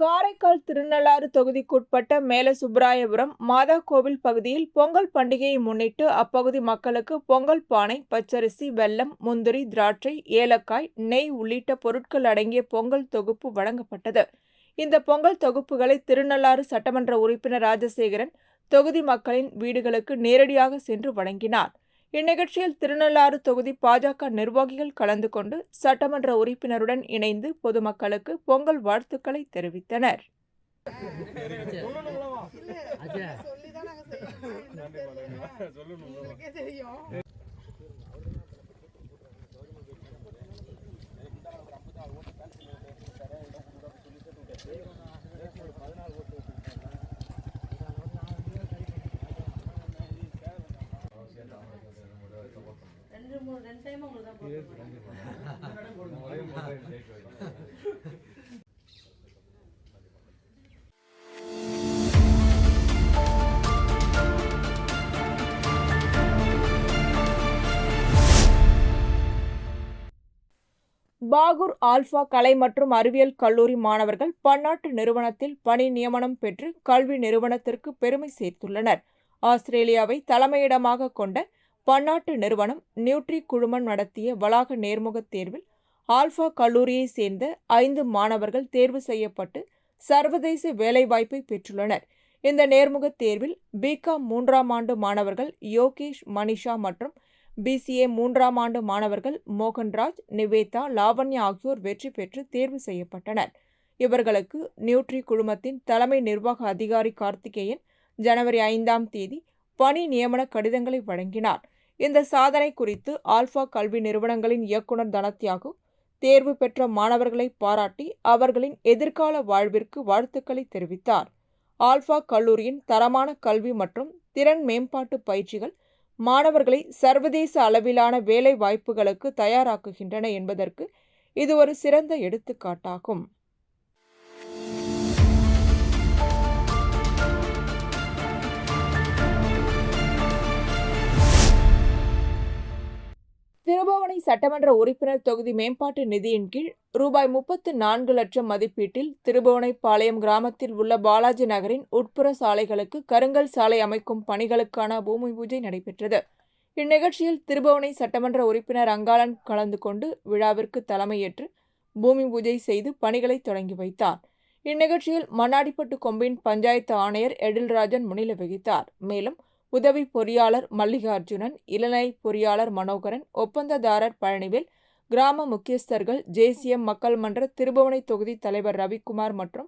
காரைக்கால் திருநள்ளாறு தொகுதிக்குட்பட்ட மேலசுப்ராயபுரம் மாதா கோவில் பகுதியில் பொங்கல் பண்டிகையை முன்னிட்டு அப்பகுதி மக்களுக்கு பொங்கல் பானை, பச்சரிசி, வெல்லம், முந்திரி, திராட்சை, ஏலக்காய், நெய் உள்ளிட்ட பொருட்கள் அடங்கிய பொங்கல் தொகுப்பு வழங்கப்பட்டது. இந்த பொங்கல் தொகுப்புகளை திருநள்ளாறு சட்டமன்ற உறுப்பினர் ராஜசேகரன் தொகுதி மக்களின் வீடுகளுக்கு நேரடியாக சென்று வழங்கினார். இந்நிகழ்ச்சியில் திருநள்ளாறு தொகுதி பாஜக நிர்வாகிகள் கலந்து கொண்டு சட்டமன்ற உறுப்பினருடன் இணைந்து பொதுமக்களுக்கு பொங்கல் வாழ்த்துக்களை தெரிவித்தனர். பாகூர் ஆல்பா கலை மற்றும் அறிவியல் கல்லூரி மாணவர்கள் பன்னாட்டு நிறுவனத்தில் பணி நியமனம் பெற்று கல்வி நிறுவனத்திற்கு பெருமை சேர்த்துள்ளனர். ஆஸ்திரேலியாவை தலைமையிடமாக கொண்ட பன்னாட்டு நிறுவனம் நியூட்ரி குழுமம் நடத்திய வளாக நேர்முகத் தேர்வில் ஆல்பா கல்லூரியை சேர்ந்த 5 மாணவர்கள் தேர்வு செய்யப்பட்டு சர்வதேச வேலைவாய்ப்பை பெற்றுள்ளனர். இந்த நேர்முகத் தேர்வில் BCom 3ஆம் ஆண்டு மாணவர்கள் யோகேஷ், மனிஷா மற்றும் BCA 3ஆம் ஆண்டு மாணவர்கள் மோகன்ராஜ், நிவேதா, லாவண்யா ஆகியோர் வெற்றி பெற்று தேர்வு செய்யப்பட்டனர். இவர்களுக்கு நியூட்ரி குழுமத்தின் தலைமை நிர்வாக அதிகாரி கார்த்திகேயன் ஜனவரி 5ஆம் தேதி பணி நியமன கடிதங்களை வழங்கினார். இந்த சாதனை குறித்து ஆல்பா கல்வி நிறுவனங்களின் இயக்குநர் தனத்யாகு தேர்வு பெற்ற மாணவர்களை பாராட்டி அவர்களின் எதிர்கால வாழ்விற்கு வாழ்த்துக்களை தெரிவித்தார். ஆல்பா கல்லூரியின் தரமான கல்வி மற்றும் திறன் மேம்பாட்டு பயிற்சிகள் மாணவர்களை சர்வதேச அளவிலான வேலை வாய்ப்புகளுக்கு தயாராக்குகின்றன என்பதற்கு இது ஒரு சிறந்த எடுத்துக்காட்டாகும். திருபுவனை சட்டமன்ற உறுப்பினர் தொகுதி மேம்பாட்டு நிதியின் கீழ் ரூபாய் 34 லட்சம் மதிப்பீட்டில் திருபுவனைப்பாளையம் கிராமத்தில் உள்ள பாலாஜி நகரின் உட்புற சாலைகளுக்கு கருங்கல் சாலை அமைக்கும் பணிகளுக்கான பூமி பூஜை நடைபெற்றது. இந்நிகழ்ச்சியில் திருபுவனை சட்டமன்ற உறுப்பினர் அங்காளன் கலந்து கொண்டு விழாவிற்கு தலைமையேற்று பூமி பூஜை செய்து பணிகளை தொடங்கி வைத்தார். இந்நிகழ்ச்சியில் மண்ணாடிப்பட்டு கொம்பின் பஞ்சாயத்து ஆணையர் எழில்ராஜன் முன்னிலை வகித்தார். மேலும் உதவி பொறியாளர் மல்லிகார்ஜுனன், இளநிலை பொறியாளர் மனோகரன், ஒப்பந்ததாரர் பழனிவேல், கிராம முக்கியஸ்தர்கள், JCM மக்கள் மன்ற திருபுவனை தொகுதி தலைவர் ரவிக்குமார் மற்றும்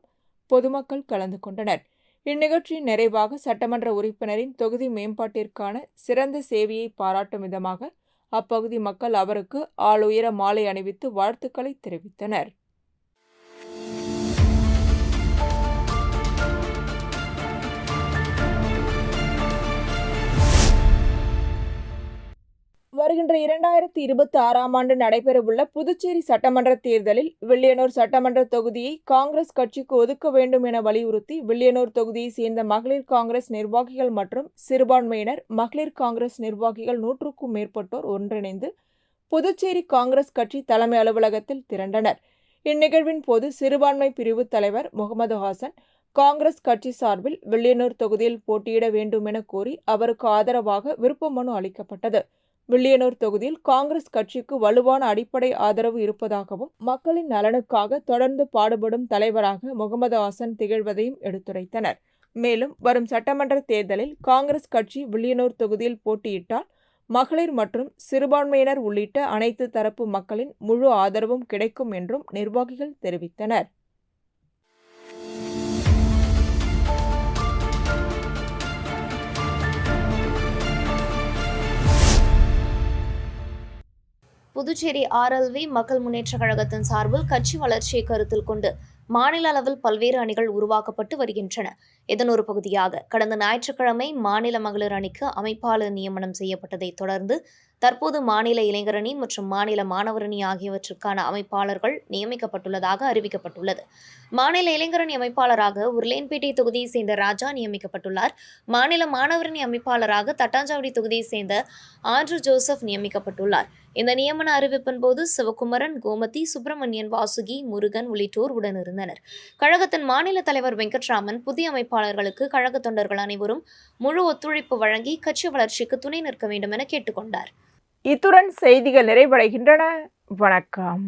பொதுமக்கள் கலந்து கொண்டனர். இந்நிகழ்ச்சியின் நிறைவாக சட்டமன்ற உறுப்பினரின் தொகுதி மேம்பாட்டிற்கான சிறந்த சேவையை பாராட்டும் விதமாக அப்பகுதி மக்கள் அவருக்கு ஆளுயர மாலை அணிவித்து வாழ்த்துக்களை தெரிவித்தனர். வருகின்ற 2026ஆம் ஆண்டு நடைபெறவுள்ள புதுச்சேரி சட்டமன்ற தேர்தலில் வில்லியனூர் சட்டமன்ற தொகுதியை காங்கிரஸ் கட்சிக்கு ஒதுக்க வேண்டும் என வலியுறுத்தி வில்லியனூர் தொகுதியை சேர்ந்த மகளிர் காங்கிரஸ் நிர்வாகிகள் மற்றும் சிறுபான்மையினர் மகளிர் காங்கிரஸ் நிர்வாகிகள் 100க்கும் மேற்பட்டோர் ஒன்றிணைந்து புதுச்சேரி காங்கிரஸ் கட்சி தலைமை அலுவலகத்தில் திரண்டனர். இந்நிகழ்வின் போது சிறுபான்மை பிரிவு தலைவர் முகமது ஹாசன் காங்கிரஸ் கட்சி சார்பில் வில்லியனூர் தொகுதியில் போட்டியிட வேண்டும் என கோரி அவருக்கு ஆதரவாக விருப்ப மனு அளிக்கப்பட்டது. வில்லியனூர் தொகுதியில் காங்கிரஸ் கட்சிக்கு வலுவான அடிப்படை ஆதரவு இருப்பதாகவும் மக்களின் நலனுக்காக தொடர்ந்து பாடுபடும் தலைவராக முகமது ஹாசன் திகழ்வதையும் எடுத்துரைத்தனர். மேலும் வரும் சட்டமன்ற தேர்தலில் காங்கிரஸ் கட்சி வில்லியனூர் தொகுதியில் போட்டியிட்டால் மகளிர் மற்றும் சிறுபான்மையினர் உள்ளிட்ட அனைத்து தரப்பு மக்களின் முழு ஆதரவும் கிடைக்கும் என்றும் நிர்வாகிகள் தெரிவித்தனர்.
புதுச்சேரி RLV மக்கள் முன்னேற்ற கழகத்தின் சார்பில் கட்சி வளர்ச்சியை கருத்தில் கொண்டு மாநில அளவில் பல்வேறு அணிகள் உருவாக்கப்பட்டு வருகின்றன. இதன் ஒரு பகுதியாக கடந்த ஞாயிற்றுக்கிழமை மாநில மகளிர் அணிக்கு அமைப்பாளர் நியமனம் செய்யப்பட்டதை தொடர்ந்து தற்போது மாநில இளைஞர் அணி மற்றும் மாநில மாணவர் அணி ஆகியவற்றுக்கான அமைப்பாளர்கள் நியமிக்கப்பட்டுள்ளதாக அறிவிக்கப்பட்டுள்ளது. மாநில இளைஞர் அணி அமைப்பாளராக உருளையன்பேட்டை தொகுதியை சேர்ந்த ராஜா நியமிக்கப்பட்டுள்ளார். மாநில மாணவர் அணி அமைப்பாளராக தட்டாஞ்சாவடி தொகுதியை சேர்ந்த ஆண்ட்ரூ ஜோசப் நியமிக்கப்பட்டுள்ளார். இந்த நியமன அறிவிப்பின் போது சிவகுமரன், கோமதி, சுப்பிரமணியன், வாசுகி, முருகன் உள்ளிட்டோர் உடனிருந்தனர். கழகத்தின் மாநில தலைவர் வெங்கட்ராமன் புதிய அமைப்பாளர்களுக்கு கழக தொண்டர்கள் அனைவரும் முழு ஒத்துழைப்பு வழங்கி கட்சி வளர்ச்சிக்கு துணை நிற்க வேண்டும் என கேட்டுக்கொண்டார்.
இத்துடன் செய்திகள் நிறைவடைகின்றன. வணக்கம்.